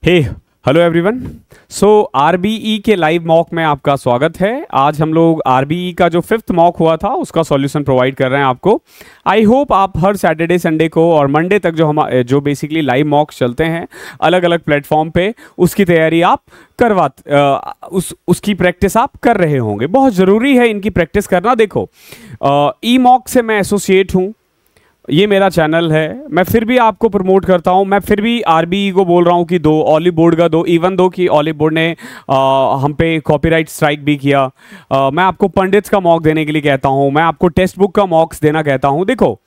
हे hello everyone. सो आरबीई के live mock में आपका स्वागत है। आज हम लोग आरबीई का जो 5th मॉक हुआ था उसका सॉल्यूशन प्रोवाइड कर रहे हैं आपको। आई होप आप हर सैटरडे संडे को और मंडे तक जो बेसिकली लाइव मॉक चलते हैं अलग अलग प्लेटफॉर्म पे, उसकी तैयारी आप उसकी प्रैक्टिस आप कर रहे होंगे। बहुत ज़रूरी है इनकी प्रैक्टिस करना। देखो ई मॉक से मैं एसोसिएट हूँ, ये मेरा चैनल है, मैं फिर भी आपको प्रमोट करता हूँ। मैं फिर भी आरबीई को बोल रहा हूँ कि दो ऑलिव बोर्ड का दो, इवन दो कि ऑलिव बोर्ड ने हम पे कॉपीराइट स्ट्राइक भी किया। मैं आपको पंडित्स का मॉक देने के लिए कहता हूँ, मैं आपको टेक्स्ट बुक का मॉक्स देना कहता हूँ। देखो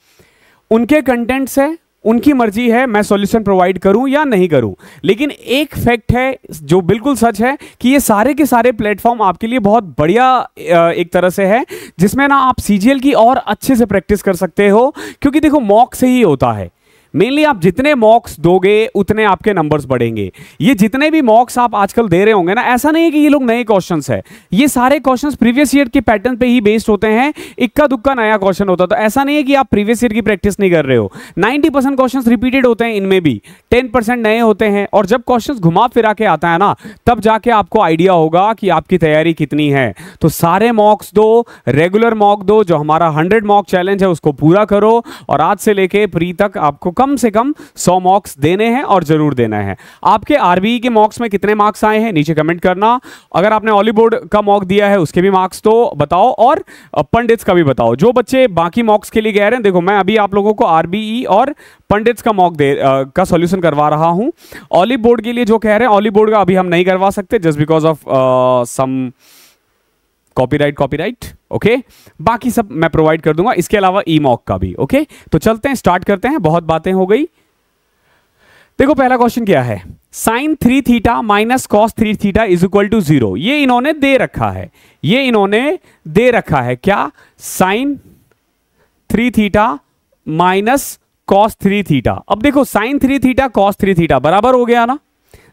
उनके कंटेंट्स है, उनकी मर्जी है मैं सॉल्यूशन प्रोवाइड करूं या नहीं करूं, लेकिन एक फैक्ट है जो बिल्कुल सच है कि ये सारे के सारे प्लेटफॉर्म आपके लिए बहुत बढ़िया एक तरह से है, जिसमें ना आप सीजीएल की और अच्छे से प्रैक्टिस कर सकते हो। क्योंकि देखो मॉक से ही होता है, मेनली आप जितने मॉक्स दोगे उतने आपके नंबर्स बढ़ेंगे। ये जितने भी मॉक्स आप आजकल दे रहे होंगे ना, ऐसा नहीं है कि ये लोग नए क्वेश्चंस है, ये सारे क्वेश्चंस प्रीवियस ईयर के पैटर्न पे ही बेस्ड होते हैं। इक्का दुक्का नया क्वेश्चन होता, तो ऐसा नहीं है कि आप प्रीवियस ईयर की प्रैक्टिस नहीं कर रहे हो। 90% क्वेश्चंस रिपीटेड होते हैं, इनमें भी 10% नए होते हैं। और जब क्वेश्चंस घुमा फिरा के आता है ना, तब जाके आपको आइडिया होगा कि आपकी तैयारी कितनी है। तो सारे मॉक्स दो, रेगुलर मॉक दो, जो हमारा 100 मॉक चैलेंज है उसको पूरा करो, और आज से लेके प्री तक आपको कम से कम 100 मॉक्स देने हैं और जरूर देना है। आपके आरबीई के मॉक्स में कितने मार्क्स आए हैं नीचे कमेंट करना। अगर आपने ऑलिव बोर्ड का मॉक दिया है उसके भी मार्क्स तो बताओ, और पंडित्स का भी बताओ। जो बच्चे बाकी मॉक्स के लिए कह रहे हैं, देखो मैं अभी आप लोगों को आरबीई और पंडित्स का मॉक का सॉल्यूशन करवा रहा हूं। ऑलिव बोर्ड के लिए जो कह रहे हैं, ऑलिव बोर्ड का अभी हम नहीं करवा सकते just because of some copyright. Okay, बाकी सब मैं प्रोवाइड कर दूंगा, इसके अलावा ई मॉक का भी। ओके, तो चलते हैं, स्टार्ट करते हैं, बहुत बातें हो गई। देखो पहला क्वेश्चन क्या है, sine 3 theta minus cos 3 theta is equal to 0। ये इन्होंने दे रखा है, ये इन्होंने दे रखा है क्या, sine 3 theta minus cos 3 theta. अब देखो साइन 3 थीटा कॉस 3 थीटा बराबर हो गया ना,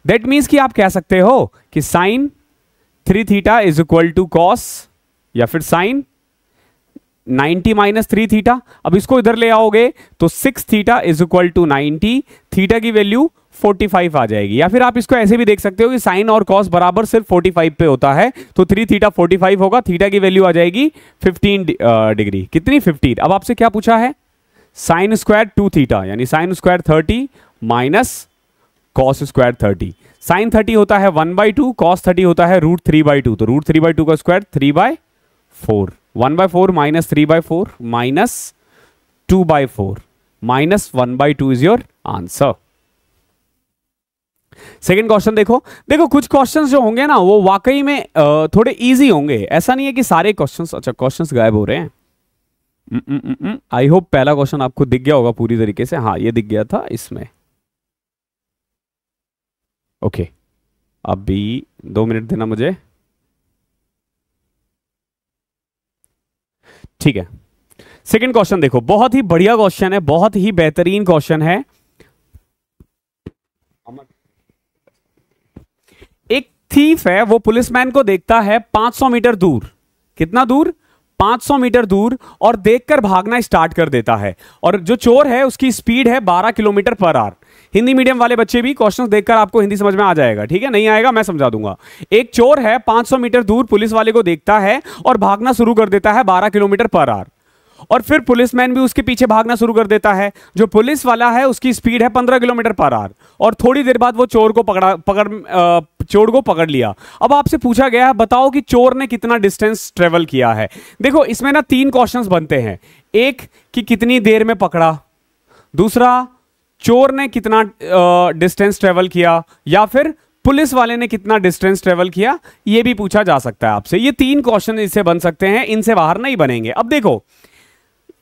दैट मीन्स कि आप कह सकते हो कि sine 3 theta is equal to cos, या फिर साइन 90 माइनस 3 थीटा। अब इसको इधर ले आओगे तो 6 theta is equal to 90, theta की वैल्यू 45 आ जाएगी। या फिर आप इसको ऐसे भी देख सकते हो कि साइन और कॉस बराबर सिर्फ 45 पे होता है, तो 3 थीटा 45 होगा, थीटा की वैल्यू आ जाएगी 15 डिग्री। कितनी, 15। अब आपसे क्या पूछा है, साइन स्क्वायर 2 थीटा यानी sine square 30 minus cos square 30। Sine 30 होता है 1/2, कॉस 30 होता है √3/2, तो √3/2 का square 3/4, 1/4 minus 3/4 minus 2/4 minus 1/2 is your answer. Second question देखो कुछ क्वेश्चंस जो होंगे ना वो वाकई में थोड़े इजी होंगे, ऐसा नहीं है कि सारे क्वेश्चंस। अच्छा, क्वेश्चंस गायब हो रहे हैं। आई होप पहला क्वेश्चन आपको दिख गया होगा पूरी तरीके से। हाँ, ये दिख गया था इसमें। ओके, अभी 2 मिनट देना मुझे, ठीक है। सेकंड क्वेश्चन देखो, बहुत ही बढ़िया क्वेश्चन है, बहुत ही बेहतरीन क्वेश्चन है। एक थीफ है, वो पुलिसमैन को देखता है 500 मीटर दूर। कितना दूर, 500 मीटर दूर, और देखकर भागना स्टार्ट कर देता है। और जो चोर है उसकी स्पीड है 12 kilometre per hour. Hindi medium वाले बच्चे भी क्वेश्चन देखकर आपको हिंदी समझ में आ जाएगा, ठीक है, नहीं आएगा मैं समझा दूंगा। एक चोर है 500 मीटर दूर, पुलिस वाले को देखता है और भागना शुरू कर देता है 12 किलोमीटर पर आवर। और फिर पुलिसमैन भी उसके पीछे भागना शुरू कर देता है। जो पुलिस वाला है उसकी स्पीड है 15 किलोमीटर पर आवर, और थोड़ी देर बाद वो चोर को पकड़ लिया। अब आपसे पूछा गया है बताओ कि चोर ने कितना डिस्टेंस ट्रेवल किया है। देखो इसमें ना 3 क्वेश्चंस बनते हैं, एक कि कितनी देर में पकड़ा, दूसरा चोर ने कितना डिस्टेंस ट्रेवल किया, या फिर पुलिस वाले ने कितना डिस्टेंस ट्रेवल किया, ये भी पूछा जा सकता है आपसे। ये 3 क्वेश्चन इससे बन सकते हैं, इनसे बाहर नहीं बनेंगे। अब देखो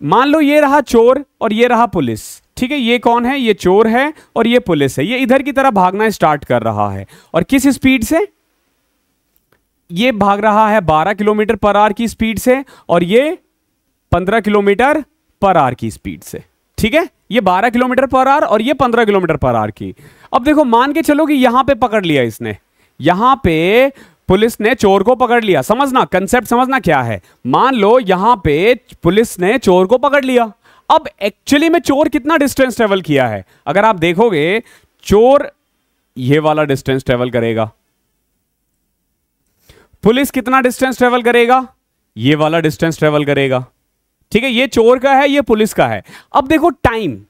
मान लो ये रहा चोर और ये रहा पुलिस, ठीक है, ये कौन है, ये चोर है और ये पुलिस है। ये इधर की तरफ भागना स्टार्ट कर रहा है, और किस स्पीड से, ये भाग रहा है 12 किलोमीटर पर आवर की स्पीड से, और ये 15 किलोमीटर पर आवर की स्पीड से, ठीक है। ये 12 किलोमीटर पर आवर और ये 15 किलोमीटर पर आवर की। अब देखो मान के चलो कि यहां पे पकड़ लिया इसने, यहां पे पुलिस ने चोर को पकड़ लिया। समझना, कंसेप्ट समझना क्या है। मान लो यहां पे पुलिस ने चोर को पकड़ लिया, अब एक्चुअली में चोर कितना डिस्टेंस ट्रेवल किया है, अगर आप देखोगे चोर ये वाला डिस्टेंस ट्रेवल करेगा। पुलिस कितना डिस्टेंस ट्रेवल करेगा? ये वाला डिस्टेंस ट्रेवल करेगा। ठीक है, ये चोर का है, ये पुलिस का है। अब देखो टाइम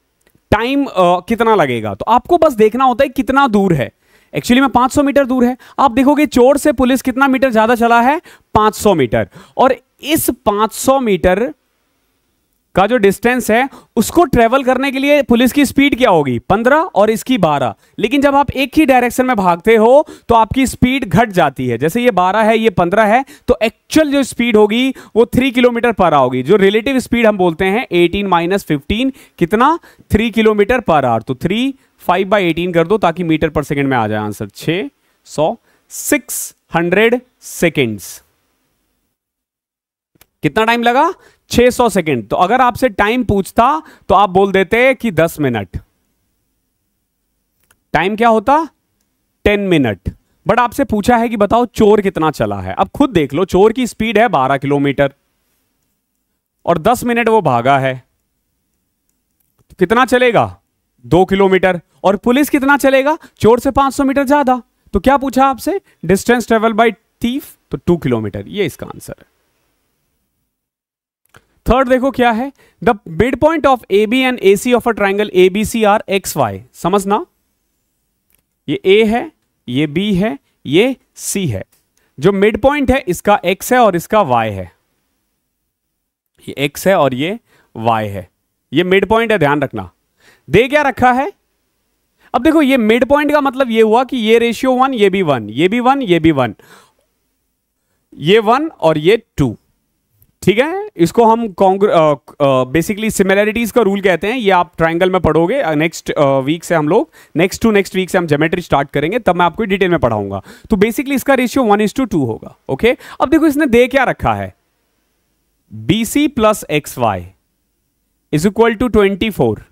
कितना लगेगा, तो आपको बस देखना होता है कितना दूर है। एक्चुअली में 500 मीटर दूर है। आप देखोगे चोर से पुलिस कितना मीटर ज्यादा चला है? 500 मीटर। और इस 500 मीटर का जो डिस्टेंस है उसको ट्रेवल करने के लिए पुलिस की स्पीड क्या होगी? 15 और इसकी 12। लेकिन जब आप एक ही डायरेक्शन में भागते हो तो आपकी स्पीड घट जाती है। जैसे ये 12 है, ये 15 है, तो एक्चुअल जो स्पीड होगी वो 3 किलोमीटर पर आवर होगी। जो रिलेटिव स्पीड हम बोलते हैं 18 माइनस 15 कितना? 3 किलोमीटर पर आवर। तो 5/18 कर दो ताकि मीटर पर सेकेंड में आ जाए आंसर। 600 सेकेंड्स। कितना टाइम लगा? 600 सेकेंड। तो अगर आपसे टाइम पूछता तो आप बोल देते कि 10 मिनट। टाइम क्या होता? 10 मिनट। बट आपसे पूछा है कि बताओ चोर कितना चला है। अब खुद देख लो, चोर की स्पीड है 12 किलोमीटर और 10 मिनट वो भागा है, तो कितना चलेगा? 2 किलोमीटर। और पुलिस कितना चलेगा? चोर से 500 मीटर ज्यादा। तो क्या पूछा आपसे? डिस्टेंस ट्रेवल बाय थीफ, तो 2 किलोमीटर। ये इसका आंसर है। थर्ड देखो क्या है? The mid point of A B and A C of a triangle A B C are X Y. समझना, ये ए है, ये बी है, ये सी है। जो मिड पॉइंट है इसका एक्स है और इसका वाई है। ये एक्स है और ये वाई है। ये मिड पॉइंट है, ध्यान रखना। दे क्या रखा है? अब देखो, ये मिड पॉइंट का मतलब ये हुआ कि ये रेशियो 1, ये भी 1, ये भी 1, ये भी 1, ये 1 और ये 2। ठीक है, इसको हम बेसिकली सिमिलैरिटीज का रूल कहते हैं। ये आप ट्राइंगल में पढ़ोगे। नेक्स्ट वीक से हम लोग नेक्स्ट वीक से हम ज्योमेट्री स्टार्ट करेंगे, तब मैं आपको डिटेल में पढ़ाऊंगा। तो बेसिकली इसका रेशियो 1:2 होगा। ओके, अब देखो इसने दे क्या रखा है? BC plus XY is equal to 24।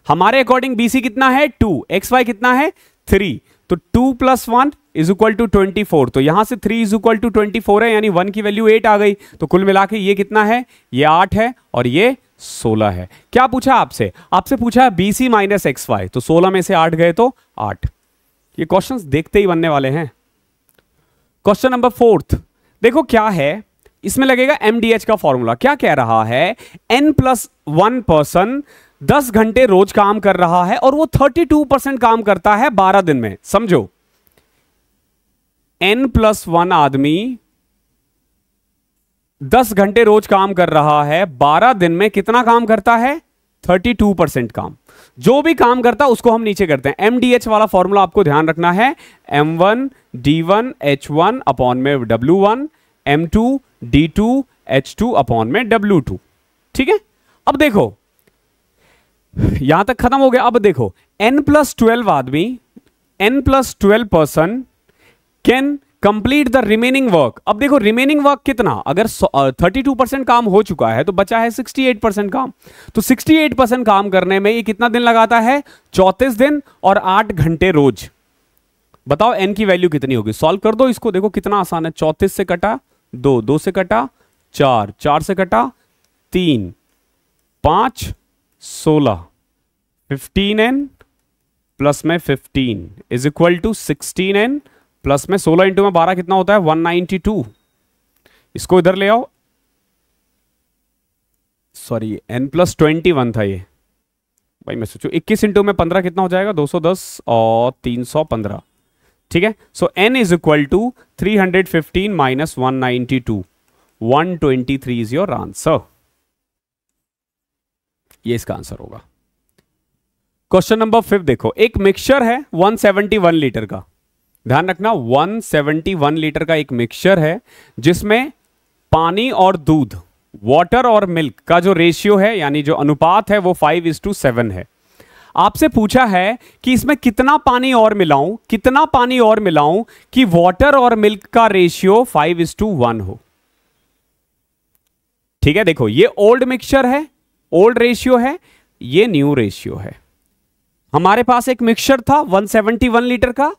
हमारे अकॉर्डिंग BC कितना है? 2, XY कितना है? 3। तो 2 + 1 इज इक्वल टू 24। तो यहां से 3 इज इक्वल टू 24 है, यानी 1 की वैल्यू 8 आ गई। तो कुल मिला के ये कितना है? ये 8 है और ये 16 है। क्या पूछा आपसे? आपसे पूछा है BC माइनस XY। तो 16 में से 8 गए तो 8। ये क्वेश्चंस देखते ही बनने वाले हैं। क्वेश्चन नंबर 4 देखो क्या है। इसमें लगेगा MDH का फॉर्मूला। क्या कह रहा है? N+1 पर्सन 10 घंटे रोज काम कर रहा है और वो 32% काम करता है 12 दिन में। समझो, N+1 आदमी 10 घंटे रोज काम कर रहा है, 12 दिन में कितना काम करता है? 32% काम। जो भी काम करता है उसको हम नीचे करते हैं। MDH वाला फॉर्मूला आपको ध्यान रखना है। M1 D1 H1 अपॉन में W1, M2 D2 H2 upon में W2। ठीक है, अब देखो यहां तक खत्म हो गया। अब देखो N+12 आदमी, N+12 person can complete the remaining work. अब देखो रिमेनिंग वर्क कितना? अगर 32% काम हो चुका है तो बचा है 68% काम। तो 68% काम करने में ये कितना दिन लगाता है? 34 दिन और 8 घंटे रोज। बताओ N की वैल्यू कितनी होगी? सॉल्व कर दो इसको। देखो कितना आसान है। 34 से कटा 2, 2 से कटा 4, 4 से कटा 3, 5, 16, 15N प्लस में 15 is equal to 16N plus में 16 इंटू में 12 कितना होता है? 192। इसको इधर ले आओ। सॉरी, N+21 था ये। भाई मैं सोचू 21 इंटू में 15 कितना हो जाएगा? 210 और 315। ठीक है, so N is equal to 315 minus 192। 123 is your answer. ये इसका आंसर होगा। क्वेश्चन नंबर 5 देखो। एक मिक्सचर है 171 लीटर का। ध्यान रखना, 171 लीटर का एक मिक्सचर है जिसमें पानी और दूध, वाटर और मिल्क का जो रेशियो है यानी जो अनुपात है वो 5:7 है। आपसे पूछा है कि इसमें कितना पानी और मिलाऊं, कितना पानी और मिलाऊं कि वाटर और मिल्क का रेशियो 5:1 हो। ठीक है, देखो ये ओल्ड मिक्सचर है, ओल्ड रेशियो है, ये न्यू रेशियो है। हमारे पास एक मिक्सचर था 171 लीटर का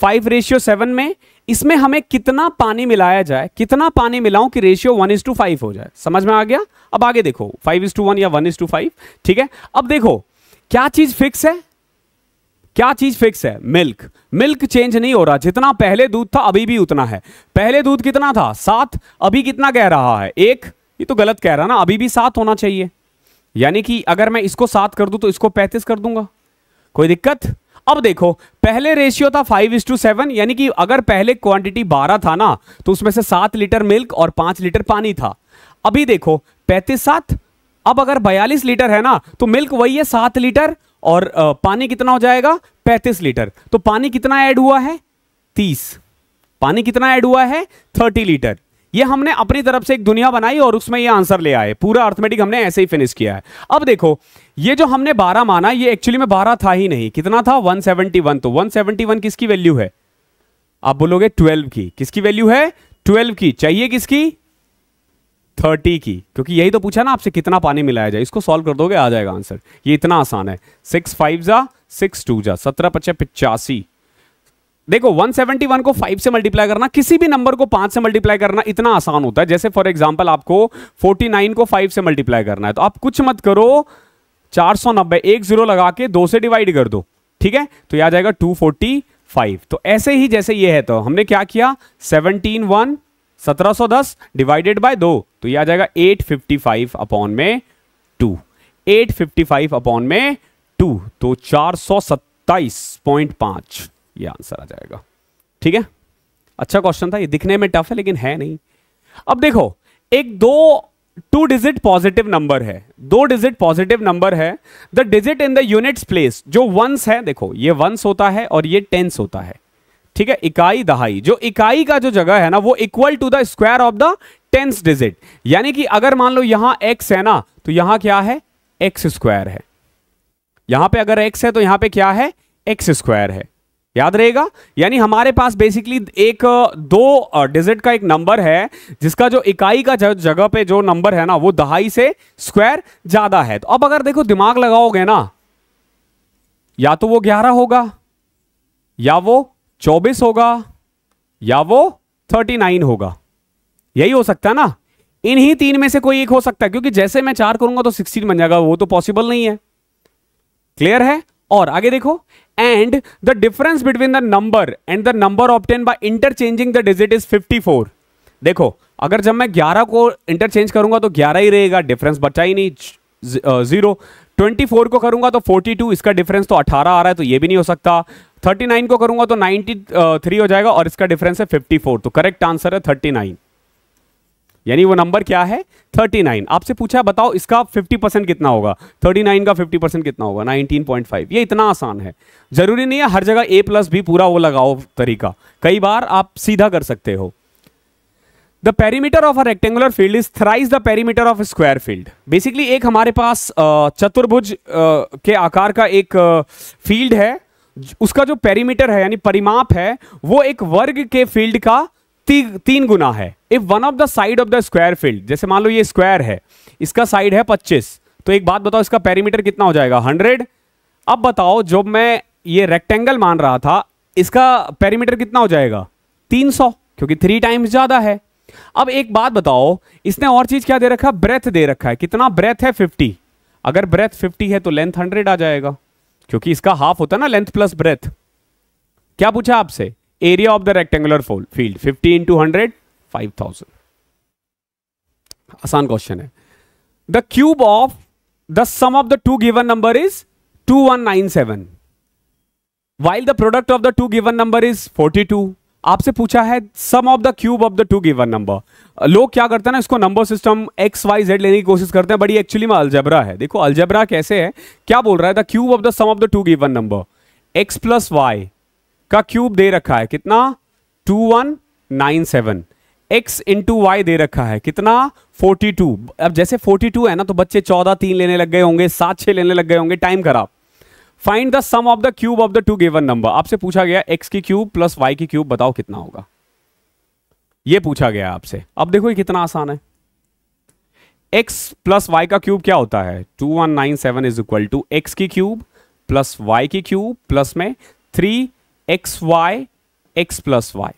5:7 में। इसमें हमें कितना पानी मिलाया जाए, कितना पानी मिलाऊं कि रेशियो 1:5 हो जाए। समझ में आ गया? अब आगे देखो 5:1 या 1:5। ठीक है, अब देखो क्या चीज फिक्स है? क्या चीज फिक्स है? मिल्क। मिल्क चेंज नहीं हो रहा, जितना पहले दूध था अभी भी उतना है। पहले दूध कितना था? 7, अभी कितना कह रहा है? 1। ये तो गलत कह रहा ना, अभी भी 7 होना चाहिए। यानी कि अगर मैं इसको 7 कर दूं तो इसको 35 कर दूंगा, कोई दिक्कत? अब देखो, पहले रेशियो था 5:7, यानी कि अगर पहले क्वांटिटी 12 था ना, तो उसमें से 7 लीटर मिल्क और 5 लीटर पानी था। अभी देखो 35/7, अब अगर 42 लीटर है ना, तो मिल्क वही है 7 लीटर और पानी कितना हो जाएगा? 35 लीटर। तो पानी कितना ऐड हुआ है? 30। पानी कितना ऐड हुआ है? 30 लीटर। ये हमने अपनी तरफ से एक दुनिया बनाई और उसमें ये आंसर ले आए। पूरा अर्थमेटिक हमने ऐसे ही फिनिश किया है। अब देखो, ये जो हमने 12 माना, ये एक्चुअली में 12 था ही नहीं। कितना था? 171। तो 171 किसकी वैल्यू है? आप बोलोगे 12 की। किसकी वैल्यू है? 12 की। चाहिए किसकी? 30 की, क्योंकि यही तो पूछा ना आपसे कितना पानी मिलाया जाए। इसको सॉल्व कर दोगे, आ जाएगा आंसर। ये इतना आसान है। 6 5 जा 6 2 जा 17 5 85। देखो 171 को 5 से मल्टीप्लाई करना, किसी भी नंबर को 5 से मल्टीप्लाई करना इतना आसान होता है। जैसे फॉर एग्जांपल आपको 49 को 5 से मल्टीप्लाई करना है, तो आप कुछ मत करो, 490 एक जीरो लगा के 2 से डिवाइड कर दो, ठीक है? तो यह आ जाएगा 245। तो ऐसे ही जैसे ये है, तो हमने क्या किया? 1710 डिवाइडेड बाय 2, तो यह आ जाएगा 855 अपॉन में 2। 855 अपॉन में 2, तो 427.5 ये आंसर आ जाएगा। ठीक है, अच्छा क्वेश्चन था ये, दिखने में टफ है लेकिन है नहीं। अब देखो, एक 2 डिजिट पॉजिटिव नंबर है, 2 डिजिट पॉजिटिव नंबर है। The digit in the units place, जो वंस है, देखो ये वंस होता है और ये टेंस होता है, ठीक है? इकाई दहाई, जो इकाई का जो जगह है ना, वो equal to the square of the tens digit. यानी कि अगर मान लो यहां x है ना, तो यहां क्या है? x स्क्वायर है। यहां पे अगर x है तो यहां पे क्या है? x स्क्वायर है। याद रहेगा? यानी हमारे पास बेसिकली एक 2 डिजिट का एक नंबर है, जिसका जो इकाई का जगह पे जो नंबर है ना, वो दहाई से स्क्वायर ज्यादा है। तो अब अगर देखो दिमाग लगाओगे ना, या तो वो 11 होगा, या वो 24 होगा, या वो 39 होगा। यही हो सकता है ना? इन्हीं 3 में से कोई एक हो सकता है, क्योंकि जैसे मैं 4 करूंगा तो 16 बन जाएगा, वो तो पॉसिबल नहीं है। क्लियर है? और आगे देखो, and the difference between the number and the number obtain by interchanging the digit is 54। देखो, अगर जब मैं 11 को इंटरचेंज करूंगा तो 11 ही रहेगा, डिफरेंस बचा ही नहीं, 0। 24 को करूंगा तो 42, इसका डिफरेंस तो 18 आ रहा है, तो ये भी नहीं हो सकता। 39 को करूंगा तो 93 हो जाएगा, और इसका डिफरेंस है 54। तो करेक्ट आंसर है 39, यानी वो नंबर क्या है? 39। आपसे पूछा बताओ इसका 50% कितना होगा? 39 का 50% कितना होगा? 19.5। ये इतना आसान है, जरूरी नहीं है हर जगह A+B पूरा वो लगाओ तरीका, कई बार आप सीधा कर सकते हो। The perimeter of a rectangular field is thrice the perimeter of square field. Basically एक हमारे पास चतुर्भुज के आकार का एक फील्ड है, उसका जो पेरीमीटर है यानी परिमाप है, वो एक वर्ग के फील्ड का 3 गुना है। If one of the side of the square field, जैसे मान लो ये स्क्वायर है, इसका साइड है 25, तो एक बात बताओ, इसका पेरीमीटर कितना हो जाएगा? 100। अब बताओ, जब मैं ये रेक्टेंगल मान रहा था, इसका पेरीमीटर कितना हो जाएगा? 300, क्योंकि 3 टाइम्स ज्यादा है। अब एक बात बताओ, इसने और चीज क्या दे रखा? ब्रेथ दे रखा है। कितना ब्रेथ है? 50। अगर ब्रेथ 50 है तो लेंथ 100 आ जाएगा, क्योंकि इसका हाफ होता है ना लेंथ प्लस ब्रेथ। क्या पूछा आपसे? Area of the rectangular field 50 × 100 5000। आसान क्वेश्चन है। The cube of the sum of the 2 given number is 2197 while the product of the 2 given number is 42। आपसे पूछा है sum of the cube of the 2 given number. लोग क्या करते हैं ना, इसको नंबर सिस्टम XYZ लेने की कोशिश करते हैं, बड़ी एक्चुअली में अलजेब्रा है। देखो अलजेब्रा कैसे है, क्या बोल रहा है? The cube of the sum of the 2 given number, x + y का क्यूब दे रखा है कितना? 2197। x × y दे रखा है कितना? 42। अब जैसे 42 है ना, तो बच्चे 14 3 लेने लग गए होंगे, 7 6 लेने लग गए होंगे, टाइम खराब। Find the sum of the cube of the 2 given number. आपसे पूछा गया x की क्यूब प्लस y की क्यूब, बताओ कितना होगा? ये पूछा गया आपसे। अब देखो ये कितना आसान है। x + y का क्यूब क्या होता है? 2197 इज इक्वल टू x की क्यूब प्लस y की क्यूब प्लस में 3xy x + y।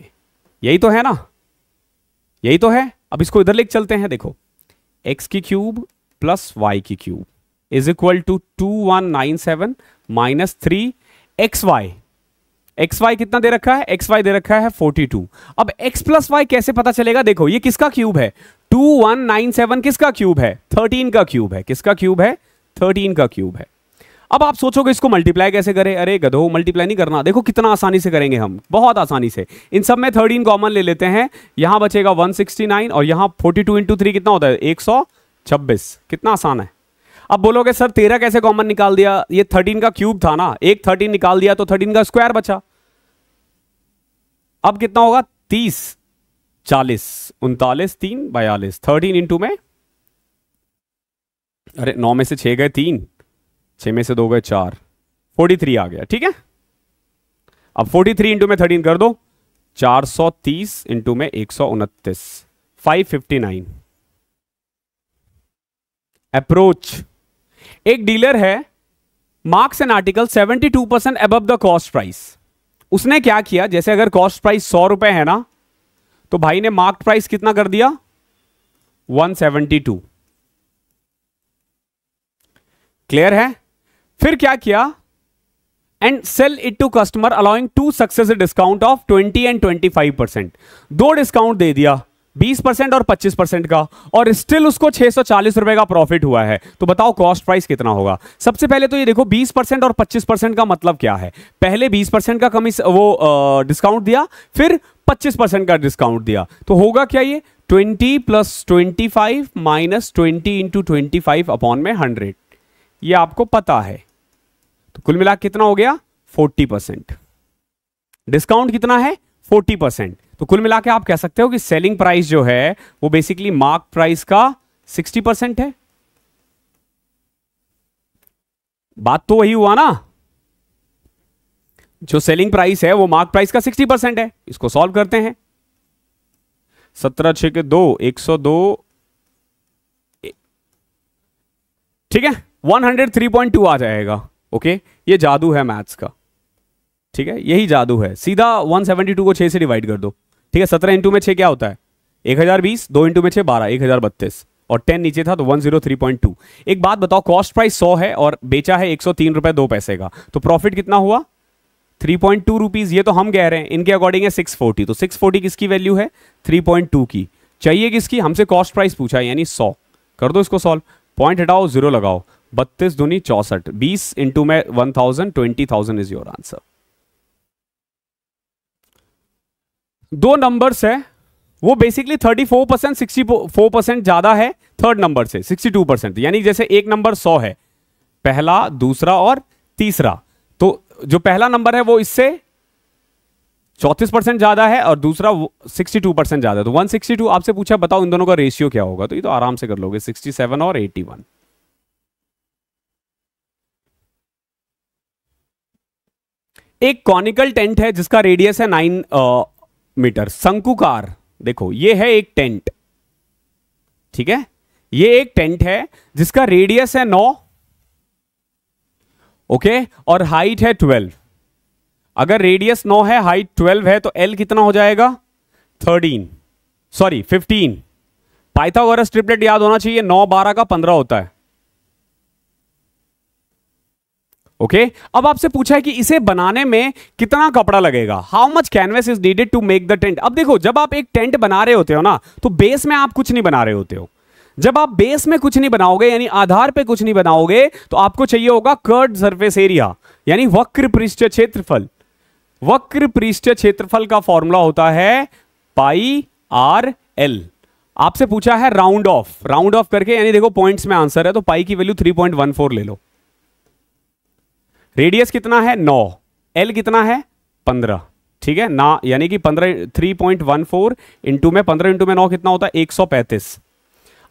यही तो है ना? यही तो है। अब इसको इधर लेके चलते हैं। देखो x की क्यूब प्लस y की cube is equal to 2197 - 3 X Y कितना दे रखा है, एक्स वाई दे रखा है 42। अब एक्स प्लस वाई कैसे पता चलेगा, देखो ये किसका क्यूब है, 2197 किसका क्यूब है, 13 का क्यूब है, किसका क्यूब है, 13 का क्यूब है। अब आप सोचोगे इसको मल्टीप्लाई कैसे करें, अरे गधो मल्टीप्लाई नहीं करना, देखो कितना आसानी से करेंगे हम, बहुत आसानी से। इन सब में 13 कॉमन ले लेते हैं, यहां बचेगा 169 और यहां 42 इंटू 3 कितना होता है 126, कितना आसान है। अब बोलोगे सर 13 कैसे कॉमन निकाल दिया, ये 13 का क्यूब था ना, एक 13 निकाल दिया तो 13 का स्क्वायर बचा। अब कितना होगा 30, 40, 39, 3, 42, 13 इंटू में, अरे 9 में से 6 गए 3, 6 में से 2 गए 4, 43 आ गया, ठीक है। अब 43 इंटू में 13 कर दो, 430 इंटू में 129, 559। अप्रोच, एक डीलर है, marks an article 72% above the cost price. उसने क्या किया, जैसे अगर कॉस्ट प्राइस 100 रुपए है ना, तो भाई ने मार्क प्राइस कितना कर दिया 172। क्लियर है। फिर क्या किया, and sell it to customer allowing 2 successive discount of 20 and 25%। 2 discount दे दिया, 20% और 25% का, और स्टिल उसको 640 रुपए का प्रॉफिट हुआ है। तो बताओ कॉस्ट प्राइस कितना होगा। सबसे पहले तो ये देखो 20% और 25% का मतलब क्या है, पहले 20% का डिस्काउंट दिया, फिर 25% का डिस्काउंट दिया, तो होगा क्या ये 20 + 25 माइनस 20 इंटू 25 अपॉन में 100, ये आपको पता है। तो कुल मिला कितना हो गया 40%। डिस्काउंट कितना है 40%। तो कुल मिला के आप कह सकते हो कि सेलिंग प्राइस जो है वो बेसिकली मार्क प्राइस का 60% है। बात तो वही हुआ ना, जो सेलिंग प्राइस है वो मार्क प्राइस का 60% है। इसको सॉल्व करते हैं, 17 6 के 2, 102, ठीक है, 103.2 आ जाएगा। ओके, ये जादू है मैथ्स का, ठीक है, यही जादू है। सीधा 172 को 6 से डिवाइड कर दो, ठीक है। 17 इंटू में 6 क्या होता है 1020, 2 इंटू में 6 12, 1032, और 10 नीचे था तो 103.2। एक बात बताओ, कॉस्ट प्राइस 100 है और बेचा है 103 रुपए 2 पैसे का, तो प्रॉफिट कितना हुआ 3.2 रुपीज। ये तो हम कह रहे हैं, इनके अकॉर्डिंग है 640। तो 640 किसकी वैल्यू है 3.2 की। चाहिए किसकी, हमसे कॉस्ट प्राइस पूछा है, यानी 100। कर दो इसको सॉल्व, पॉइंट हटाओ, 0 लगाओ, 32 दूनी 64, 20 इंटू में 1000, 20,000 इज योर आंसर। 2 नंबर्स है, वो बेसिकली 34%, 64% ज्यादा है थर्ड नंबर से 62%। यानी जैसे एक नंबर 100 है, पहला, दूसरा और तीसरा, तो जो पहला नंबर है वो इससे 34% ज्यादा है और दूसरा 62% ज्यादा है। तो 162 आपसे पूछा, बताओ इन दोनों का रेशियो क्या होगा, तो ये तो आराम से कर लोगे, 67 और 81। एक कॉनिकल टेंट है जिसका रेडियस है 9 मीटर, शंकुकार। देखो ये है एक टेंट, ठीक है, ये एक टेंट है जिसका रेडियस है 9, ओके, और हाइट है 12। अगर रेडियस 9 है, हाइट 12 है, तो एल कितना हो जाएगा 15। पाइथागोरस ट्रिपलेट याद होना चाहिए, 9 12 का 15 होता है। ओके, अब आपसे पूछा है कि इसे बनाने में कितना कपड़ा लगेगा, how much canvas is needed to make the tent. अब देखो, जब आप एक टेंट बना रहे होते हो ना, तो बेस में आप कुछ नहीं बना रहे होते हो। जब आप बेस में कुछ नहीं बनाओगे, यानी आधार पे कुछ नहीं बनाओगे, तो आपको चाहिए होगा कर्व्ड सरफेस एरिया, यानी वक्र पृष्ठीय क्षेत्रफल। वक्र पृष्ठीय क्षेत्रफल का फॉर्मूला होता है πr/l। आपसे पूछा है राउंड ऑफ करके, यानी देखो पॉइंट्स में आंसर है, तो पाई की वैल्यू 3.14 ले लो। रेडियस कितना है 9, एल कितना है 15, ठीक है ना, यानी कि 3.14 इंटू में 15 इंटू में 9 कितना होता है 135।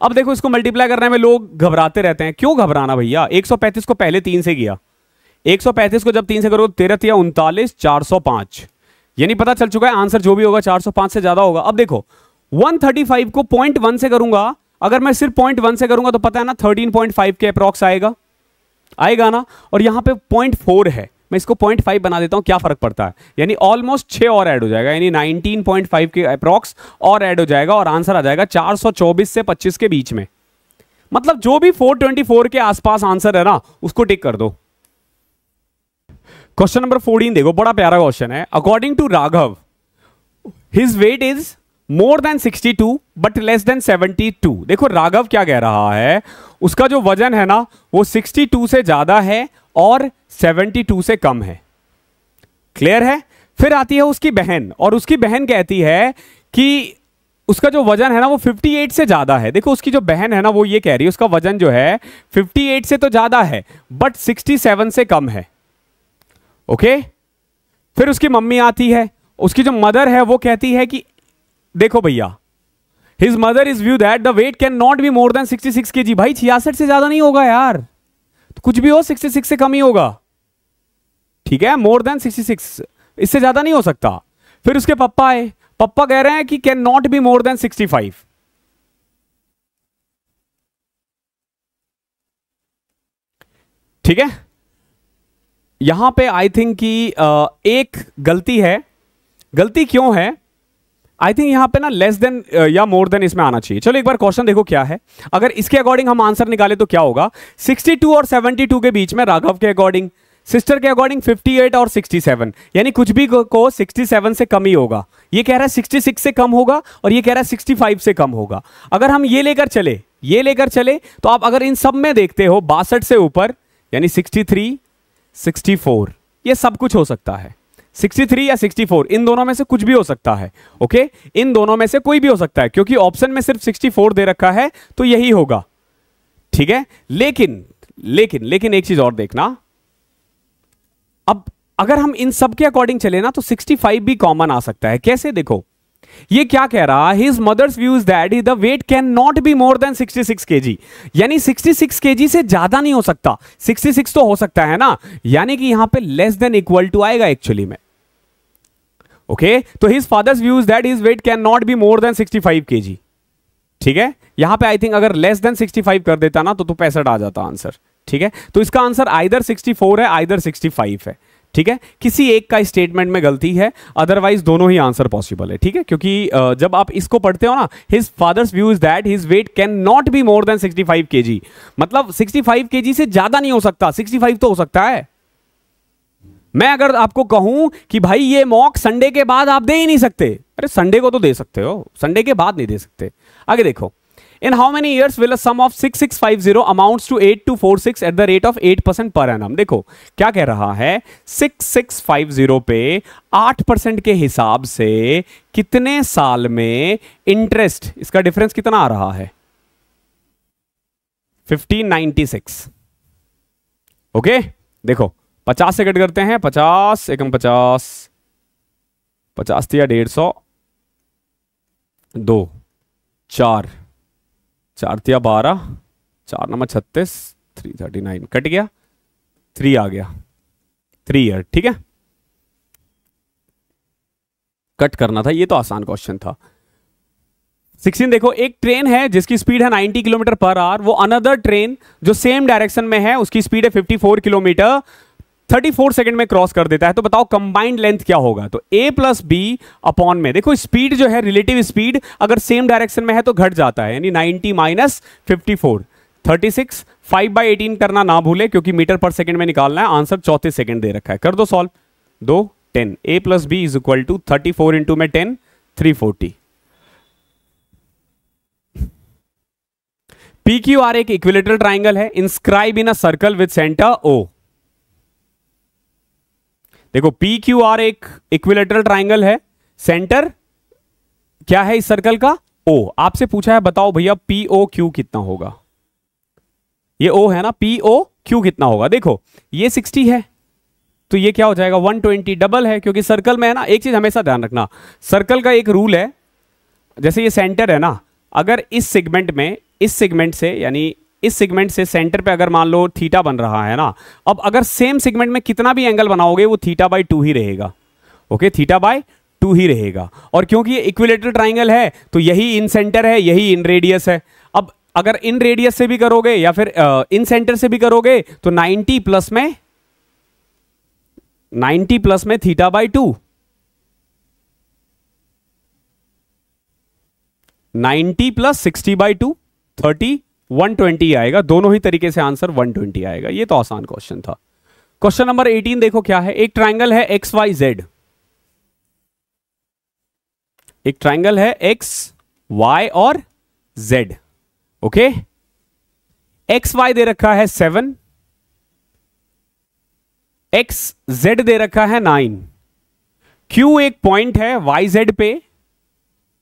अब देखो इसको मल्टीप्लाई करने में लोग घबराते रहते हैं, क्यों घबराना भैया, 135 को पहले 3 से किया, 135 को जब 3 से करो 13 3 39, 405, यानी पता चल चुका है आंसर जो भी होगा 405 से ज्यादा होगा। अब देखो 135 को 0.1 से करूंगा, अगर मैं सिर्फ 0.1 से करूंगा तो पता है ना 13.5 के अप्रॉक्स आएगा ना, और यहां पे 0.4 है, मैं इसको 0.5 बना देता हूं, क्या फर्क पड़ता है, यानी ऑलमोस्ट 6 और ऐड हो जाएगा, यानी 19.5 के अप्रॉक्स और ऐड हो जाएगा, और आंसर आ जाएगा 424 से 25 के बीच में। मतलब जो भी 424 के आसपास आंसर है ना, उसको टिक कर दो। क्वेश्चन नंबर 14 देखो, बड़ा प्यारा क्वेश्चन है। According to Raghav his weight is more than 62 but less than 72। देखो राघव क्या कह रहा है, उसका जो वजन है ना वो 62 से ज्यादा है और 72 से कम है। क्लियर है? फिर आती है उसकी बहन, और उसकी बहन कहती है कि उसका जो वजन है ना वो 58 से ज्यादा है। देखो उसकी जो बहन है ना वो ये कह रही है उसका वजन जो है 58 से तो ज्यादा है बट 67 से कम है। ओके, फिर उसकी मम्मी आती है, उसकी जो मदर है वो कहती है कि देखो भैया, his mother is view that the weight can not be more than 66 kg। भाई 66 से ज्यादा नहीं होगा यार, तो कुछ भी हो 66 से कम ही होगा। ठीक है, मोर देन 66, इससे ज्यादा नहीं हो सकता। फिर उसके पापा आए, पापा कह रहे हैं कि can not be more then 65। ठीक है, यहां पे आई थिंक कि एक गलती है। गलती क्यों है? आई थिंक यहां पे ना लेस देन या मोर देन इसमें आना चाहिए। चलो एक बार क्वेश्चन देखो क्या है। अगर इसके अकॉर्डिंग हम आंसर निकाले तो क्या होगा, 62 और 72 के बीच में राघव के अकॉर्डिंग, सिस्टर के अकॉर्डिंग 58 और 67, यानी कुछ भी को 67 से कम ही होगा। ये कह रहा है 66 से कम होगा और ये कह रहा है 65 से कम होगा। अगर हम ये लेकर चले तो आप अगर इन सब में देखते हो 62 से ऊपर यानी 63, 64, ये सब कुछ हो सकता है। 63 या 64 इन दोनों में से कुछ भी हो सकता है। ओके, इन दोनों में से कोई भी हो सकता है क्योंकि ऑप्शन में सिर्फ 64 दे रखा है तो यही होगा। ठीक है, लेकिन एक चीज और देखना, अब अगर हम इन सब के अकॉर्डिंग चले ना तो 65 भी कॉमन आ सकता है। कैसे? देखो ये क्या कह रहा है, his mother's views that the weight can not be more than 66 kg, यानी 66 kg से ज्यादा नहीं हो सकता। 66 तो हो सकता है ना, यानी कि यहां पे लेस देन इक्वल टू आएगा एक्चुअली में। ओके, तो his father's views that his weight can not be more then 65 kg। ठीक है, यहां पे आई थिंक अगर लेस देन 65 कर देता ना तो 65 आ जाता आंसर। ठीक है, तो इसका आंसर आइदर 64 है आइदर 65 है। ठीक है, किसी एक का स्टेटमेंट में गलती है, अदरवाइज दोनों ही आंसर पॉसिबल है। ठीक है, क्योंकि जब आप इसको पढ़ते हो ना, his father's view is that his weight can not be more then 65 kg, मतलब 65 kg से ज्यादा नहीं हो सकता, 65 तो हो सकता है। मैं अगर आपको कहूं कि भाई ये मॉक संडे के बाद आप दे ही नहीं सकते, अरे संडे को तो दे सकते हो, संडे के बाद नहीं दे सकते। आगे देखो, in how many years will a sum of 6650 amounts to 8246 at the rate of 8% per annum. देखो क्या कह रहा है, 6650 पे 8% के हिसाब से कितने साल में इंटरेस्ट, इसका डिफरेंस कितना आ रहा है, 1596। ओके, देखो 50 से कट करते हैं, 50 एकम 50, 50 या 150, 2 4 4 या 12, 4 नंबर 36, 339 कट गया, 3 आ गया, 3 ईयर। ठीक है, कट करना था, ये तो आसान क्वेश्चन था। 16 देखो, एक ट्रेन है जिसकी स्पीड है 90 किलोमीटर पर आवर, वो अनदर ट्रेन जो सेम डायरेक्शन में है उसकी स्पीड है 54 किलोमीटर 34 सेकंड में क्रॉस कर देता है, तो बताओ कंबाइंड लेंथ क्या होगा। तो a प्लस बी अपॉन में, देखो स्पीड जो है रिलेटिव स्पीड अगर सेम डायरेक्शन में है तो घट जाता है, यानी 90 माइनस 54 36, 5/18 करना ना भूले क्योंकि मीटर पर सेकंड में निकालना है। आंसर 34 सेकंड दे रखा है, कर दो solve. 2 10, a plus B is equal to 34 into में 10 340। PQR एक इक्विलेटरल ट्राइंगल है, inscribe in a circle with centre O। देखो PQR एक इक्विलेटरल ट्राइंगल है, सेंटर क्या है इस सर्कल का, O। आपसे पूछा है बताओ भैया POQ कितना होगा, ये O है ना, POQ कितना होगा। देखो ये 60 है तो ये क्या हो जाएगा 120, डबल है क्योंकि सर्कल में है ना। एक चीज हमेशा ध्यान रखना, सर्कल का एक रूल है, जैसे ये सेंटर है ना, अगर इस सेगमेंट में, इस सेगमेंट से यानी इस सेगमेंट से सेंटर पे अगर मान लो थीटा बन रहा है ना, अब अगर सेम सेगमेंट में कितना भी एंगल बनाओगे वो θ/2 ही रहेगा। ओके, θ/2 ही रहेगा, और क्योंकि ये इक्विलेटरल ट्राइंगल है तो यही इन सेंटर है, यही इन रेडियस है। अब अगर इन रेडियस से भी करोगे या फिर इन सेंटर से भी करोगे तो 90 प्लस में θ/2, 90 प्लस 60/2 30, 120 आएगा। दोनों ही तरीके से आंसर 120 आएगा। ये तो आसान क्वेश्चन था। क्वेश्चन नंबर 18 देखो क्या है। एक ट्राइंगल है एक्स वाई जेड, एक ट्राइंगल है एक्स वाई और Z. Okay, x why they रखा है 7, एक्स जेड दे रखा है 9, क्यू एक पॉइंट है वाई जेड पे,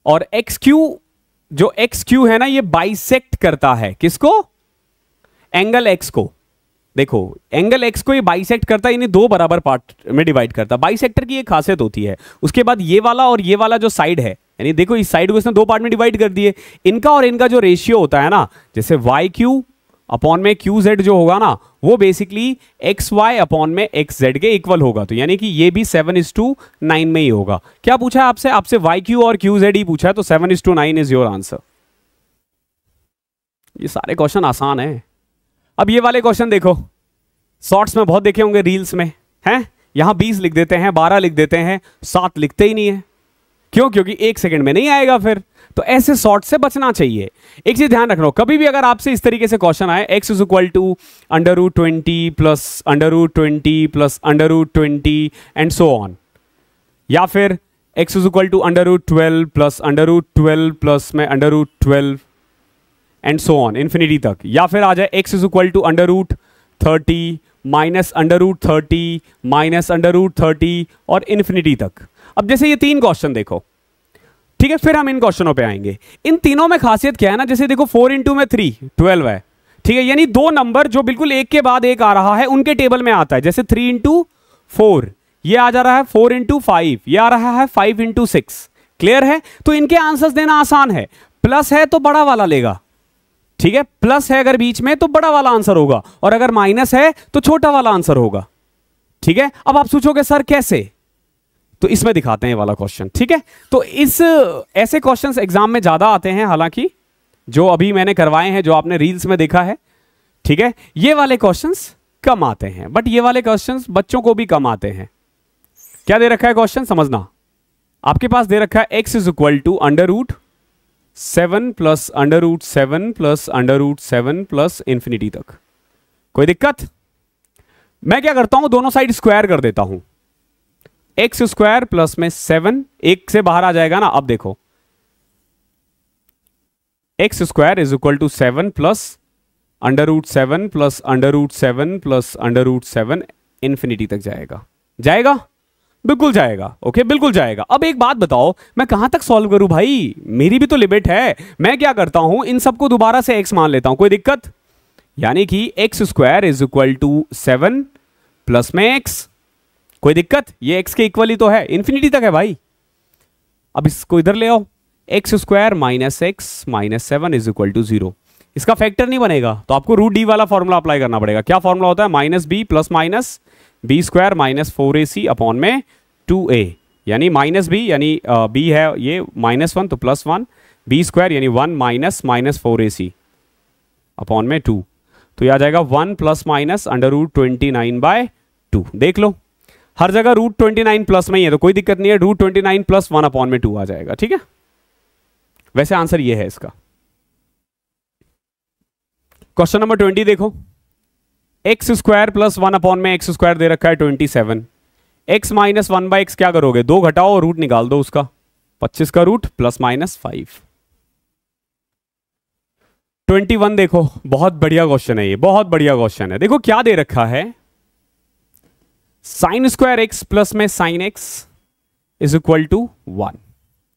और एक्स क्यू, जो एक्स क्यू है ना, ये बाइसेक्ट करता है किसको? एंगल एक्स को। देखो एंगल एक्स को ये बाइसेक्ट करता है, इन्हें दो बराबर पार्ट में डिवाइड करता है। बाइसेक्टर की एक खासियत होती है। उसके बाद ये वाला और ये वाला जो साइड है, यानी देखो इस साइड को इसने दो पार्ट में डिवाइड कर दिए, इनका और इनका जो रेशियो होता है ना, जैसे वाई क्यू अपॉन में क्यू जेड जो होगा ना, वो बेसिकली एक्स वाई अपॉन में एक्स जेड के इक्वल होगा। तो यानी कि ये भी 7:9 में ही होगा। क्या पूछा है आपसे? आपसे वाई क्यू और क्यू जेड ही पूछा है, तो 7:9 इज योर आंसर। ये सारे क्वेश्चन आसान है। अब ये वाले क्वेश्चन देखो, शॉर्ट्स में बहुत देखे होंगे, रील्स में हैं। यहां 20 लिख देते हैं, 12 लिख देते हैं, 7 लिखते ही नहीं है। क्यों? क्योंकि 1 सेकंड में नहीं आएगा फिर। तो ऐसे शॉर्ट से बचना चाहिए। एक चीज ध्यान रखना, कभी भी अगर आपसे इस तरीके से क्वेश्चन आए, x = √20 plus √20 plus √20 and so on, या फिर x = √12 प्लस √12 प्लस में √12 एंड सो ऑन इंफिनिटी तक, या फिर आ जाए x = √30 माइनस √30 माइनस √30 और इंफिनिटी तक। अब जैसे ये 3 क्वेश्चन देखो, ठीक है, फिर हम इन क्वेश्चनों पे आएंगे। इन तीनों में खासियत क्या है ना, जैसे देखो 4 × में 3 12 है, ठीक है, यानी दो नंबर जो बिल्कुल एक के बाद एक आ रहा है उनके टेबल में आता है। जैसे 3 × 4 ये आ जा रहा है, 4 × 5 ये आ रहा है, 5 × 6। क्लियर है? तो इनके आंसर्स देना आसान है। प्लस है तो बड़ा वाला लेगा, ठीक है, प्लस है अगर बीच में तो बड़ा वाला आंसर होगा, और अगर माइनस है तो छोटा वाला आंसर होगा। ठीक है, अब आप सोचोगे सर कैसे, तो इसमें दिखाते हैं ये वाला क्वेश्चन। ठीक है, तो इस ऐसे क्वेश्चंस एग्जाम में ज्यादा आते हैं, हालांकि जो अभी मैंने करवाए हैं, जो आपने रील्स में देखा है, ठीक है, ये वाले क्वेश्चंस कम आते हैं, बट ये वाले क्वेश्चंस बच्चों को भी कम आते हैं। क्या दे रखा है क्वेश्चन समझना, आपके पास दे रखा है x = √7 plus √7 plus √7 plus infinity तक। कोई दिक्कत? मैं क्या करता हूं, दोनों साइड स्क्वायर कर देता हूं। x² प्लस में 7, एक से बाहर आ जाएगा ना। अब देखो x² = 7 plus √7 plus √7 plus √7 infinity तक जाएगा। जाएगा? बिल्कुल जाएगा। ओके, बिल्कुल जाएगा। अब एक बात बताओ, मैं कहां तक सॉल्व करूं भाई, मेरी भी तो लिमिट है। मैं क्या करता हूं, इन सबको दोबारा से x मान लेता हूं। कोई दिक्कत? यानी कि x² = 7 प्लस में x। कोई दिक्कत? ये x के इक्वल ही तो है, इंफिनिटी तक है भाई। अब इसको इधर ले आओ, x² माइनस x माइनस 7 = 0। इसका फैक्टर नहीं बनेगा, तो आपको √d वाला फॉर्मूला अप्लाई करना पड़ेगा। क्या फॉर्मूला होता है? -b plus minus b² minus 4ac upon में 2a, यानी -b यानी b है ये -1 तो +1, b² यानी 1 माइनस माइनस 4ac अपॉन में 2, तो ये आ जाएगा 1 प्लस माइनस √29/2। देख लो हर जगह √29 प्लस में ही है, तो कोई दिक्कत नहीं है, √29 + 1 अपॉन में 2 आ जाएगा। ठीक है, वैसे आंसर ये है इसका। क्वेश्चन नंबर 20 देखो, x² + 1 अपॉन में x² दे रखा है 27, x माइनस 1/x क्या करोगे, 2 घटाओ और रूट निकाल दो उसका, 25 का रूट प्लस माइनस 5। 21 देखो, बहुत बढ़िया क्वेश्चन है ये, बहुत बढ़िया क्वेश्चन है। देखो क्या दे रखा है, sin² x प्लस में sin x = 1,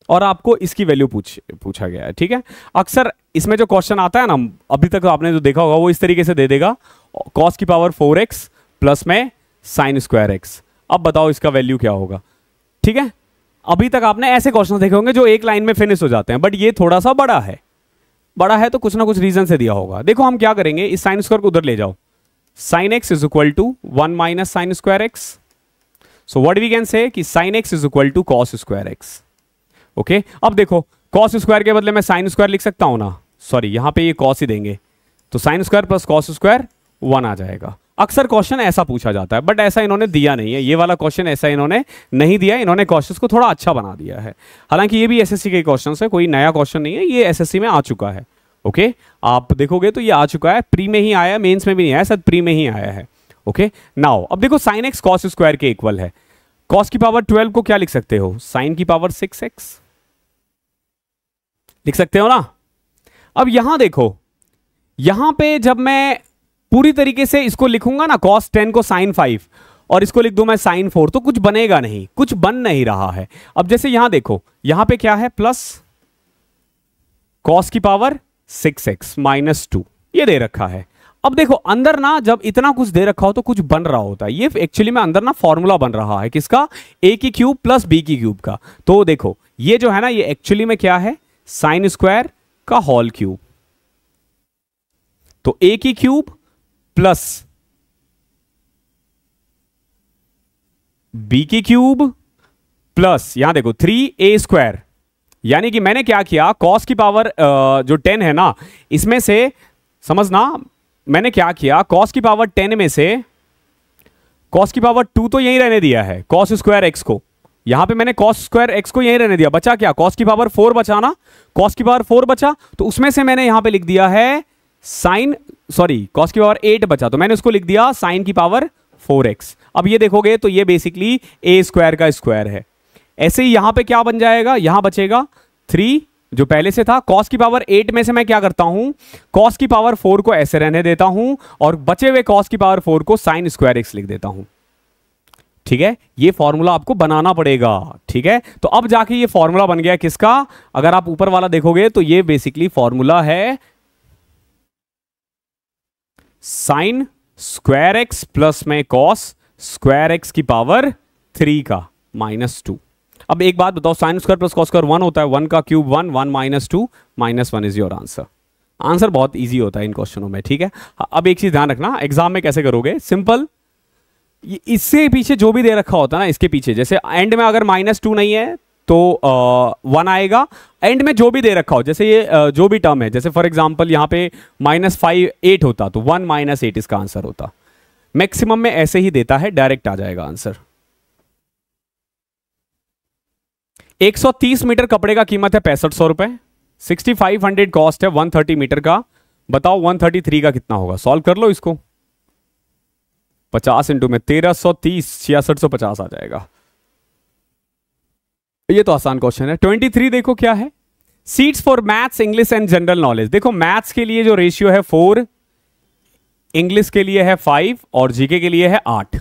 और आपको इसकी वैल्यू पूछा गया है। ठीक है, अक्सर इसमें जो क्वेश्चन आता है ना, अभी तक आपने जो देखा होगा वो इस तरीके से दे देगा, cos की पावर 4x प्लस में sin² x। अब बताओ इसका वैल्यू क्या होगा। ठीक है, अभी तक आपने ऐसे क्वेश्चन देखे होंगे जो एक लाइन में फिनिश हो जाते हैं, बट ये थोड़ा सा बड़ा है। बड़ा है तो कुछ ना कुछ रीजन से दिया होगा। देखो हम क्या करेंगे, इस sin² को उधर ले जाओ, sin x = 1 minus sin² x। So what we can say कि sin x = cos² x। Okay, अब देखो cos² के बदले मैं sin² लिख सकता हूं ना, सॉरी यहां पे ये cos ही देंगे, तो sin² प्लस cos² 1 आ जाएगा। अक्सर क्वेश्चन ऐसा पूछा जाता है, बट ऐसा इन्होंने दिया नहीं है, ये वाला क्वेश्चन ऐसा इन्होंने नहीं दिया, इन्होंने क्वेश्चंस को थोड़ा अच्छा बना दिया है। हालांकि ये भी एसएससी के क्वेश्चंस है, कोई नया क्वेश्चन नहीं है, ये एसएससी में आ चुका है। ओके, आप देखोगे तो ये आ चुका है, प्री में ही आया, मेंस में भी नहीं आया, शायद प्री में ही आया है। ओके नाउ अब देखो साइन एक्स कॉस स्क्वायर के इक्वल है। कॉस की पावर 12 को क्या लिख सकते हो, साइन की पावर 6x लिख सकते हो ना। अब यहां देखो, यहां पे जब मैं पूरी तरीके से इसको लिखूंगा ना, cos 10 को sin 5 और इसको लिख दूं मैं sin 4, तो कुछ बनेगा नहीं, कुछ बन नहीं रहा है। अब जैसे यहां देखो, यहां पे क्या है, प्लस cos की पावर 6x माइनस 2 ये दे रखा है। अब देखो अंदर ना जब इतना कुछ दे रखा हो तो कुछ बन रहा होता है। ये एक्चुअली में अंदर ना फॉर्मूला बन रहा है किसका, a की क्यूब प्लस b की क्यूब का। तो देखो ये जो है ना, ये एक्चुअली में क्या है, साइन स्क्वायर का होल क्यूब। तो a की क्यूब प्लस b की क्यूब प्लस यहां देखो 3a स्क्वायर, यानी कि मैंने क्या किया, cos की पावर जो 10 है ना, इसमें से समझना मैंने क्या किया, cos की पावर 10 में से cos की पावर 2 तो यहीं रहने दिया है, cos स्क्वायर x को, यहां पे मैंने cos स्क्वायर x को यहीं रहने दिया, बचा क्या, cos की पावर 4 बचा ना, cos की पावर 4 बचा, तो उसमें से मैंने यहां पे लिख दिया है साइन, सॉरी cos की पावर 8 बचा, तो मैंने उसको लिख दिया साइन की पावर 4x। अब ये देखोगे तो ये बेसिकली a स्क्वायर का स्क्वायर है। ऐसे ही यहां पे क्या बन जाएगा, यहां बचेगा 3 जो पहले से था, cos की पावर 8 में से मैं क्या करता हूं, cos की पावर 4 को ऐसे रहने देता हूं और बचे हुए cos की पावर 4 को साइन स्क्वायर x लिख देता हूं। ठीक है, ये फॉर्मूला आपको बनाना पड़ेगा। ठीक है, तो अब जाके ये फॉर्मूला बन गया किसका, अगर आप ऊपर वाला देखोगे तो ये बेसिकली फॉर्मूला है साइन स्क्वायर एक्स प्लस में कॉस स्क्वायर एक्स की पावर 3 का माइनस 2। अब एक बात बताओ, sine square plus cos square 1 होता है, 1 का cube 1, 1 minus 2, minus 1 is your answer. Answer बहुत इजी होता है इन क्वेश्चनों में। ठीक है, अब एक चीज ध्यान रखना, एग्जाम में कैसे करोगे, सिंपल, इससे पीछे जो भी दे रखा होता है ना, इसके पीछे जैसे एंड में अगर माइनस 2 नहीं है तो 1 आएगा, एंड में जो भी दे रखा हो, जैसे ये जो भी टर्म है, जैसे फॉर एग्जांपल यहाँ पे -5 8 होता तो 1 - 8 इसका आंसर होता। मैक्सिमम में ऐसे ही देता है, डायरेक्ट आ जाएगा आंसर। 130 मीटर कपड़े का कीमत है 6500 रुपए, 6500 कॉस्ट है 130 मीटर का। बताओ 133 का कितना होगा, सॉल्व कर लो इसको। 50 इंटू में 1330, 6650 आ जाएगा। ये तो आसान क्वेश्चन है। 23 देखो क्या है, seats for maths English and general knowledge. देखो मैथ्स के लिए जो रेशियो है 4, इंग्लिश के लिए है 5 और जीके के लिए है 8।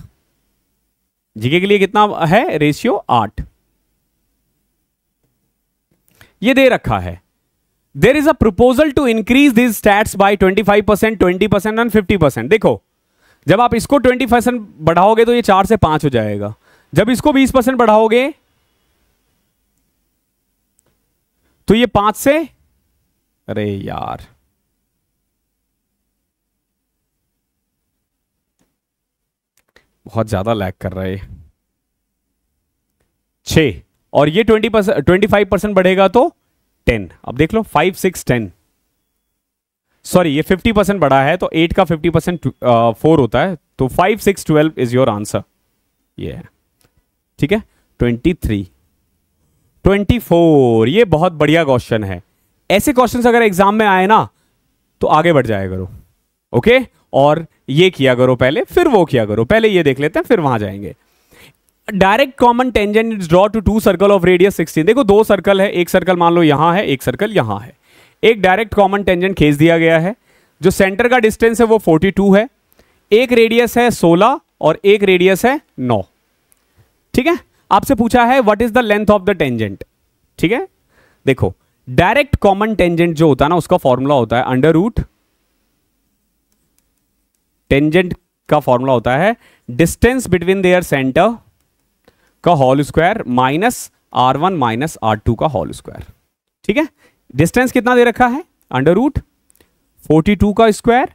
जीके के लिए कितना है रेशियो, 8। ये दे रखा है, there is a proposal to increase this stats by 25%, 20% एंड 50%। देखो जब आप इसको 20% बढ़ाओगे तो ये 4 से 5 हो जाएगा, जब इसको 20% बढ़ाओगे तो ये 5 से, अरे यार बहुत ज्यादा लैग कर रहा है, 6 और ये 25% बढ़ेगा तो 10। अब देख लो 5 6 10, सॉरी ये 50% बढ़ा है तो 8 का 50% 4 होता है, तो 5 6 12 इज योर आंसर। ये है, ठीक है। 23 24, ये बहुत बढ़िया क्वेश्चन है। ऐसे क्वेश्चन अगर एग्जाम में आए ना तो आगे बढ़ जाया करो, ओके। और ये किया करो पहले, फिर वो किया करो, पहले ये देख लेते हैं फिर वहां जाएंगे। Direct common tangent is draw two 2 circle of radius 16। देखो 2 सर्कल है, एक सर्कल मान लो यहां है, एक सर्कल यहां है। एक डायरेक्ट कॉमन टेंजेंट खींच दिया गया है, जो सेंटर का डिस्टेंस है वो 42 है, एक रेडियस है 16 और एक रेडियस है 9। ठीक है, आपसे पूछा है what is the length of the tangent. ठीक है, देखो डायरेक्ट कॉमन टेंजेंट जो होता है ना, उसका फॉर्मूला होता है अंडर रूट, टेंजेंट का फॉर्मूला होता है डिस्टेंस बिटवीन देयर सेंटर का whole square minus r1 minus r2 का होल स्क्वायर। ठीक है, डिस्टेंस कितना दे रखा है, अंडर रूट 42 का square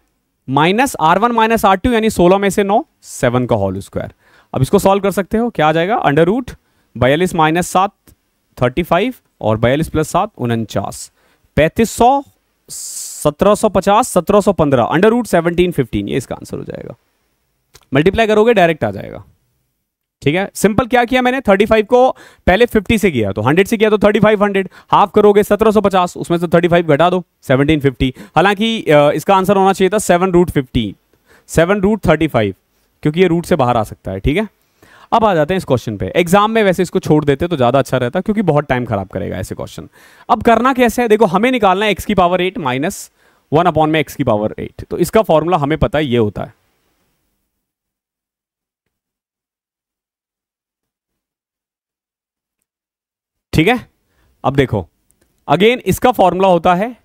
minus r1 minus r2 यानी 16 में से 9, 7 का होल स्क्वायर। अब इसको सॉल्व कर सकते हो, क्या आ जाएगा, अंडर रूट 42 माइनस 7 35 और 42 प्लस 7 49, 3500 1750 1715 अंडर रूट 1715, ये इसका आंसर हो जाएगा। मल्टीप्लाई करोगे डायरेक्ट आ जाएगा। ठीक है, सिंपल क्या किया मैंने, 35 को पहले 50 से किया तो 100 से किया तो 3500, हाफ करोगे 1750, उसमें से 35 घटा दो 1750। हालांकि इसका आंसर होना चाहिए था 7 रूट 50, 7 रूट 35, क्योंकि ये रूट से बाहर आ सकता है। ठीक है, अब आ जाते हैं इस क्वेश्चन पे। एग्जाम में वैसे इसको छोड़ देते तो ज्यादा अच्छा रहता, क्योंकि बहुत टाइम खराब करेगा ऐसे क्वेश्चन। अब करना कैसे है, देखो हमें निकालना है x की पावर 8 माइनस 1 अपॉन में x की पावर 8। तो इसका फॉर्मूला हमें पता है, ये होता है। ठीक है, अब देखो अगेन इसका फॉर्मूला होता है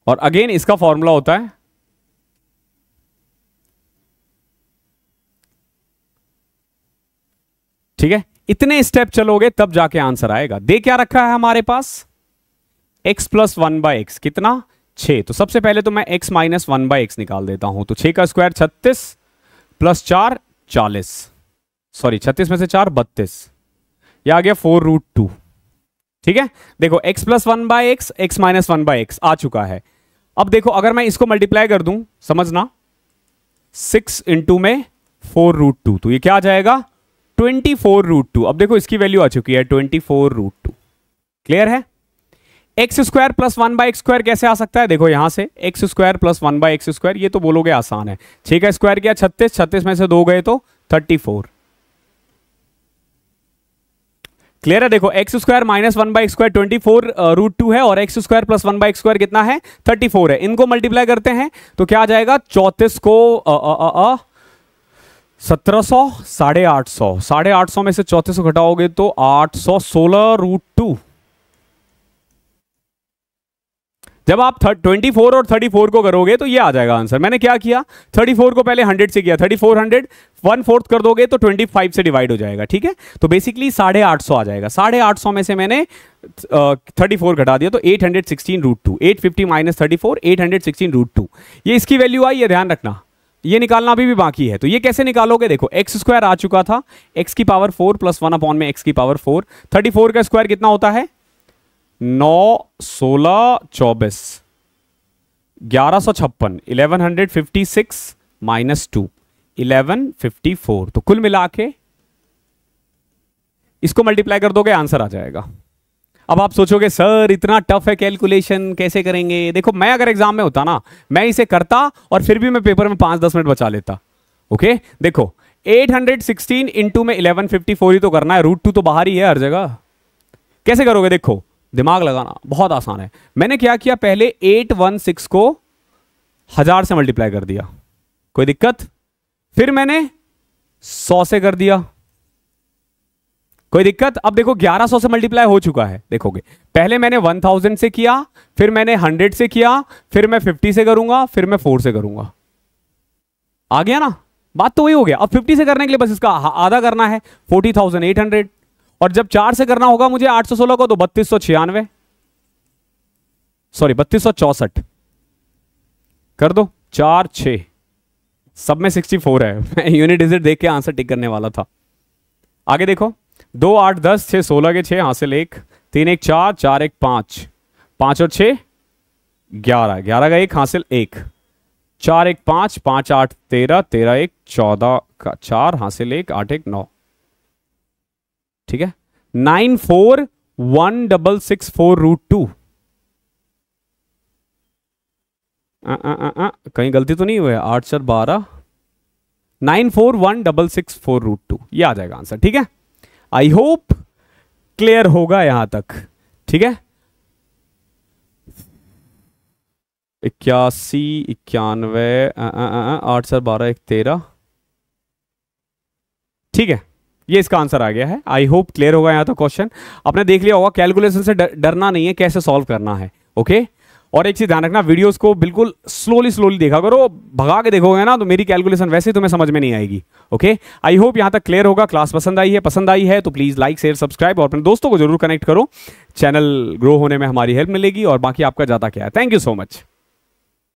और अगेन इसका फॉर्मूला होता है ठीक है। इतने स्टेप चलोगे तब जाके आंसर आएगा। दे क्या रखा है हमारे पास, x प्लस 1/x कितना 6। तो सबसे पहले तो मैं x माइनस 1/x निकाल देता हूं। तो 6 का स्क्वायर 36 प्लस 4 40, सॉरी 36 में से 4 32, यह आ गया 4√2। ठीक है, देखो x plus 1/x x minus 1/x आ चुका है। अब देखो अगर मैं इसको मल्टीप्लाई कर दूं, समझना 6 इंटू में 4√2, तो ये क्या आ जाएगा 24√2। अब देखो इसकी वैल्यू आ चुकी है 24√2। क्लियर है। एक्स स्क्वायर प्लस 1/x² कैसे आ सकता है, देखो यहां से एक्स स्क्वायर प्लस 1/x², ये तो बोलोगे आसान है। 6 का स्क्वायर किया 36, 36 में से 2 गए तो 34। क्लियर है। देखो एक्स स्क्वायर माइनस 1/x² 24√2 है और एक्स स्क्वायर प्लस 1/x² कितना है 34 है। इनको मल्टीप्लाई करते हैं तो क्या आ जाएगा 34 को 1700 850, 850 में से 3400 घटाओगे तो 816√2। जब आप 24 और 34 को करोगे तो ये आ जाएगा आंसर। मैंने क्या किया 34 को पहले 100 से किया, 3400 1/4 कर दोगे तो 25 से डिवाइड हो जाएगा। ठीक है, तो बेसिकली 850 आ जाएगा। 850 में से मैंने 34 घटा दिया तो 816√2, 850 माइनस 34 816√2, ये इसकी वैल्यू आई है, ध्यान रखना। ये निकालना अभी भी बाकी है। तो ये कैसे निकालोगे, देखो एक्स स्क्वायर आ चुका था, एक्स की पावर 4 प्लस 1 अपॉन में एक्स की पावर 4। 34 का स्क्वायर कितना होता है 9 16 24 1156, 1156 माइनस 2 1154। तो कुल मिला के इसको मल्टीप्लाई कर दोगे आंसर आ जाएगा। अब आप सोचोगे सर इतना टफ है कैलकुलेशन, कैसे करेंगे। देखो मैं अगर एग्जाम में होता ना, मैं इसे करता और फिर भी मैं पेपर में 5-10 मिनट बचा लेता। ओके, देखो 816 इंटू में 1154 ही तो करना है, √2 तो बाहर ही है हर जगह। कैसे करोगे, देखो दिमाग लगाना बहुत आसान है। मैंने क्या किया, पहले 816 को 1000 से मल्टीप्लाई कर दिया, कोई दिक्कत। फिर मैंने 100 से कर दिया, कोई दिक्कत। अब देखो 1100 से मल्टीप्लाई हो चुका है, देखोगे पहले मैंने 1000 से किया, फिर मैंने 100 से किया, फिर मैं 50 से करूंगा, फिर मैं 4 से करूंगा। आ गया ना, बात तो वही हो गया। अब 50 से करने के लिए बस इसका आधा करना है 40,800, और जब 4 से करना होगा मुझे 816 को तो 3296, सॉरी 3264 कर दो। 4 6 सब में 64 है। मैं यूनिट डिजिट देख के आंसर टिक करने वाला था। आगे देखो 2 8 10 6 16 के 6 हासिल 1, 3 1 4 4 1 5, 5 और 6 11, 11 का 1 हासिल 1, 4 1 5 5 8 13, 13 1 14 का 4 हासिल 1, 8 1 9। ठीक है, 941664√2। कहीं गलती तो नहीं हुई है, 8 4 12, 941664√2 ये आ जाएगा आंसर। ठीक है, आई होप क्लियर होगा यहां तक। ठीक है, 81 91 8 4 12 1 13। ठीक है, ये इसका आंसर आ गया है। आई होप क्लियर होगा यहां तक क्वेश्चन। आपने देख लिया होगा, कैलकुलेशन से डरना नहीं है, कैसे सॉल्व करना है। ओके, और एक चीज ध्यान रखना, वीडियोस को बिल्कुल स्लोली देखा करो। भगा के देखोगे ना तो मेरी कैलकुलेशन वैसे ही तुम्हें समझ में नहीं आएगी। ओके, आई होप यहां तक क्लियर होगा। क्लास पसंद आई है तो प्लीज लाइक शेयर सब्सक्राइब और अपने दोस्तों को जरूर कनेक्ट करो। चैनल ग्रो होने में हमारी हेल्प मिलेगी और बाकी आपका ज्यादा क्या है। Thank you so much.